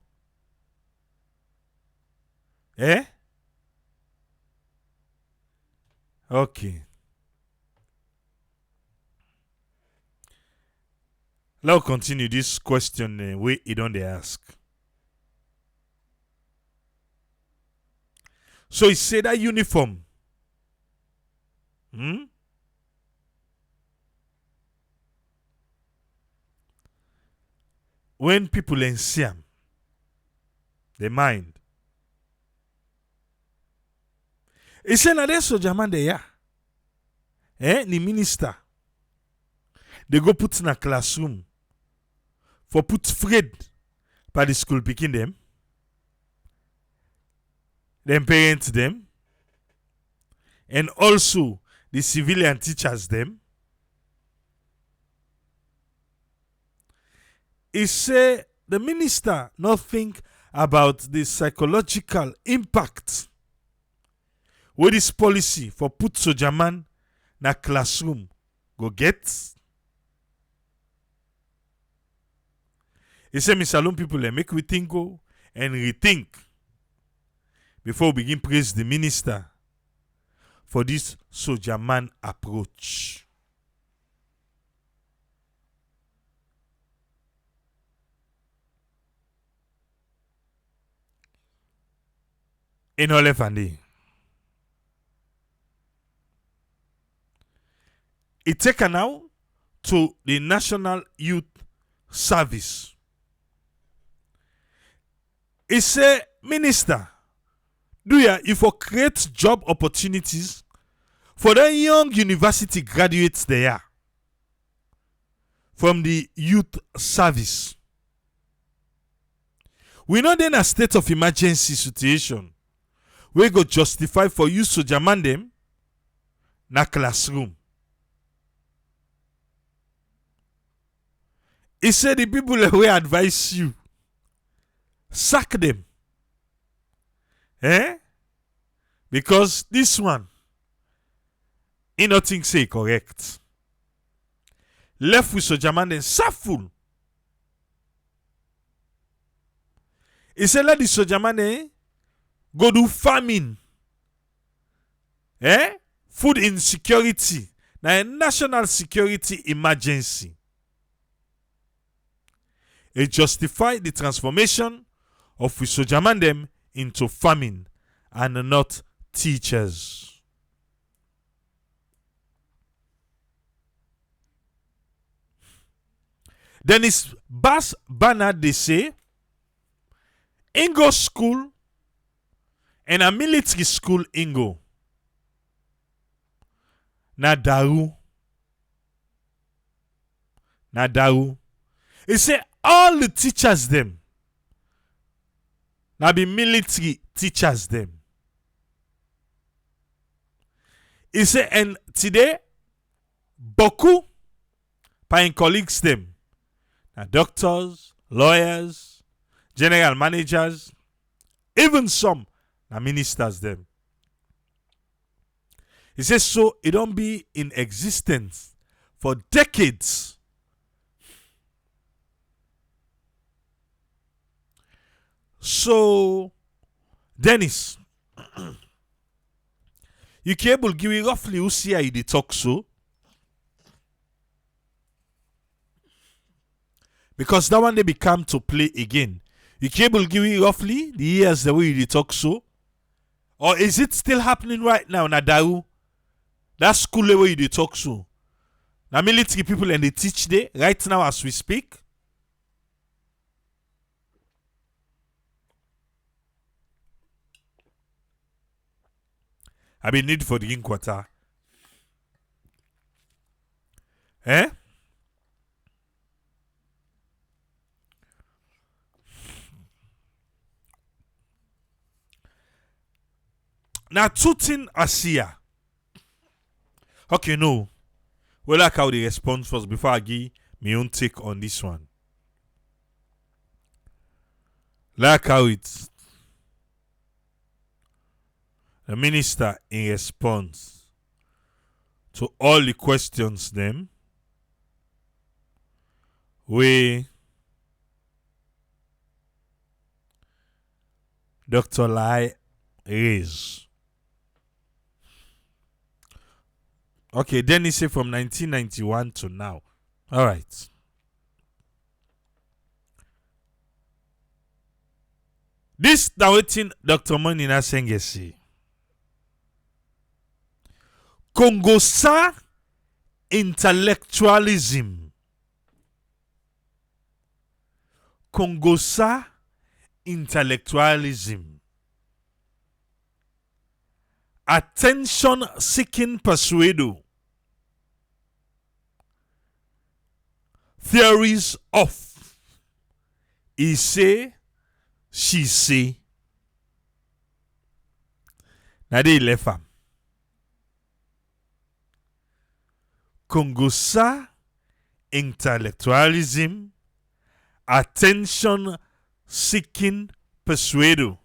Okay. Let's continue this question way it don't they ask. So he said that uniform. When people see them, they mind. He said that soldier man they are. The minister. They go put in a classroom for put afraid by the school picking them. Them parents them. And also the civilian teachers them. He say the minister not think about the psychological impact with this policy for put soldier man na classroom go get. He said, Mr. Salon people, make we think go and rethink before we begin praise the minister for this soldier man approach. In Olefande, it taken now to the National Youth Service. He say, Minister, do ya if you create job opportunities for the young university graduates there from the youth service. We know then a state of emergency situation we go justify for you soldier man them na classroom. He said the people that will advise you, sack them. Because this one, he nothing say correct. Left with soldier man then full. He said let the soldier man go do farming. Food insecurity. Now a national security emergency. It justified the transformation of soldier man them into farming and not teachers. Then it's Bass Banner they say Ingo school and a military school Ingo. Nadaru. He say all the teachers them now be military teachers them. He say and today Boku by colleagues them now doctors, lawyers, general managers, even some now ministers them. He says so it don't be in existence for decades. So, Dennis, you cable give me roughly who see how you talk so? Because that one they become to play again. You cable give me roughly the years the way you talk so? Or is it still happening right now, Nadaru? That school the way you talk so? Now military people and they teach there right now as we speak. I be need for the quarter. Now two things I see here. Okay, no. We like how they respond first before I give my own take on this one. Like how it's the minister in response to all the questions them we Dr. Lahai raise. Okay, then he say from 1991 to now. All right. This now waiting Dr. Monina Sengeh say. Congosa intellectualism. Congosa intellectualism. Attention seeking persuado. Theories of. He say, she say. Now they left him. Congosa intellectualism, attention seeking persuado,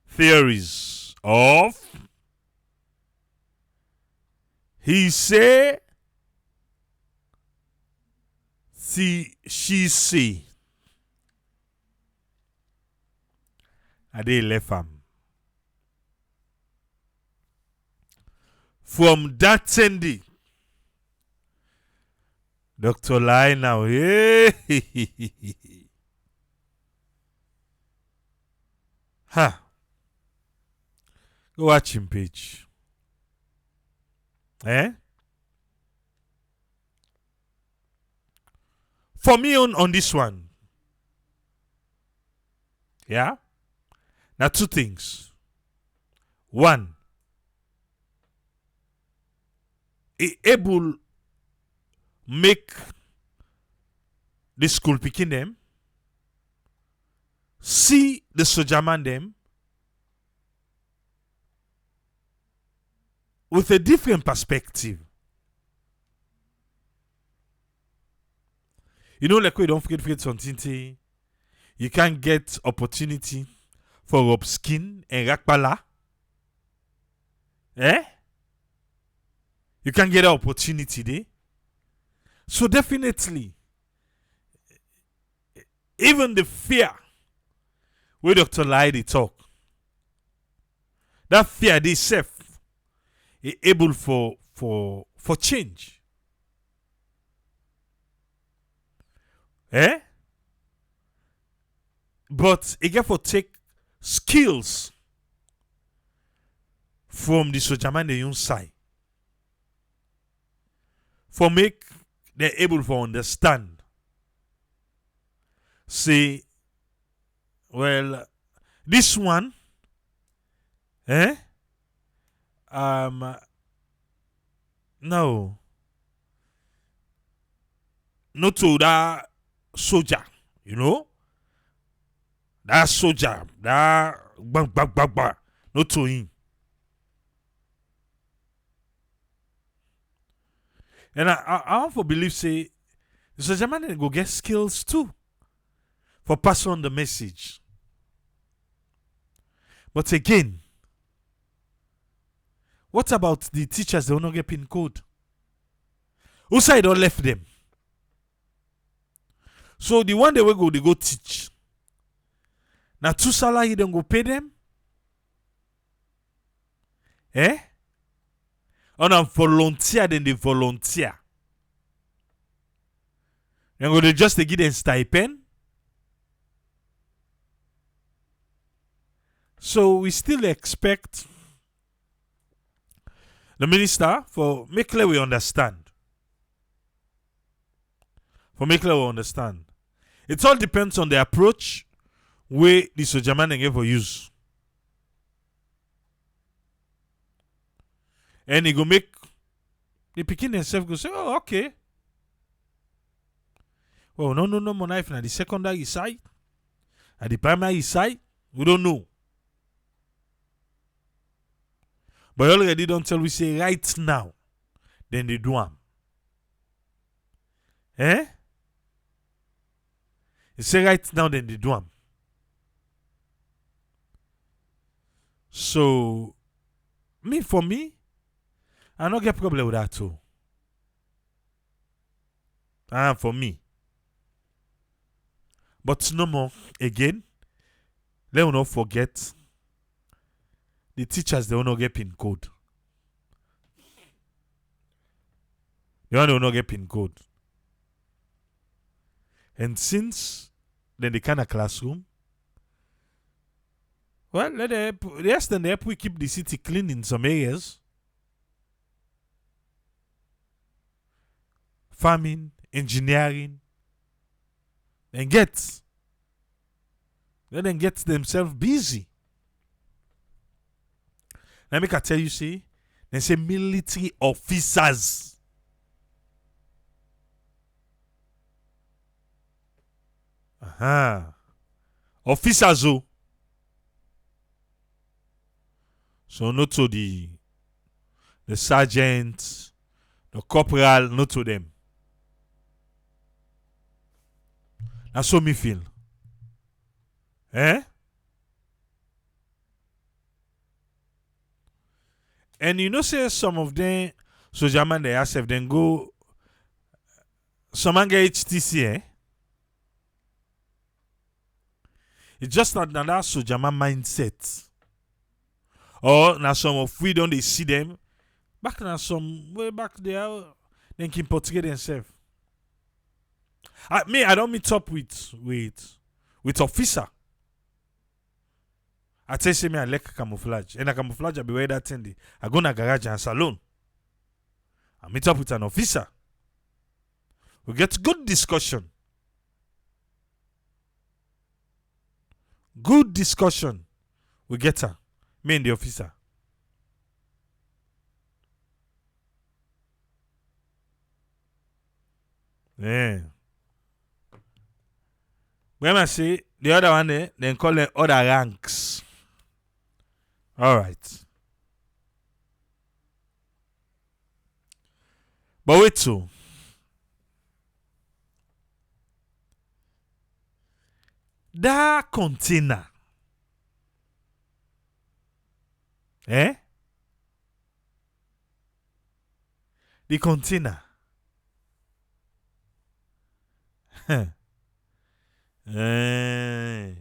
theories of. He say see, she say, I dey left am. From that same day, Dr. Lahai now, hey, ha, go watch him page. For me on this one, yeah, now two things. One, he able make the school picking them see the soldier man them with a different perspective. You know, like we don't forget something. You can't get opportunity for rub skin and rakpala. You can get an opportunity there. So definitely, even the fear where Dr. Lahai dey talk, that fear they self is able for change. But it get for take skills from the soldier man the own side. For make they're able to understand. Say, well, this one, no, not to that soldier, you know, that soldier, that bang, not to him. And I want to believe, say, the soldier man go get skills too for pass on the message. But again, what about the teachers that will not get pin code? Who side don't left them? So the one they go teach. Now two salary don't go pay them? On a volunteer, then they volunteer. Then go they just give them stipend. So we still expect the minister for make clear we understand. For make clear we understand. It all depends on the approach where the soldier man ever use. And he go make the pikin themselves go say, oh, okay. Well, no more knife na the secondary side. At the primary side, we don't know. But already don't tell we say right now, then they do them. They say right now, then they do them. So, for me, I don't get problem with that too. For me. But no more, again, let us not forget the teachers, they will not get pin code. They will not get pin code. And since then they kind of classroom, well, let them help we keep the city clean in some areas. Farming, engineering, and let them get themselves busy. Let me tell you, see, they say military officers. Officers, oh. So not to the sergeant, the corporal, not to them. That's how me feel. And you know, say some of them, soldier man, they ask if they go some man get HTC, eh? It's just not that Sojama mindset. Or now some of we don't they see them. Back now some way back there, then can put together themselves. I don't meet up with officer. I tell you me I like camouflage. And a camouflage I be wear that thing. I go na garage and salon. I meet up with an officer. We get good discussion. Good discussion. We get her. Me and the officer. Yeah. When I say the other one there, then call them other ranks. Alright. But wait so. That container. Eh? The container. Eh.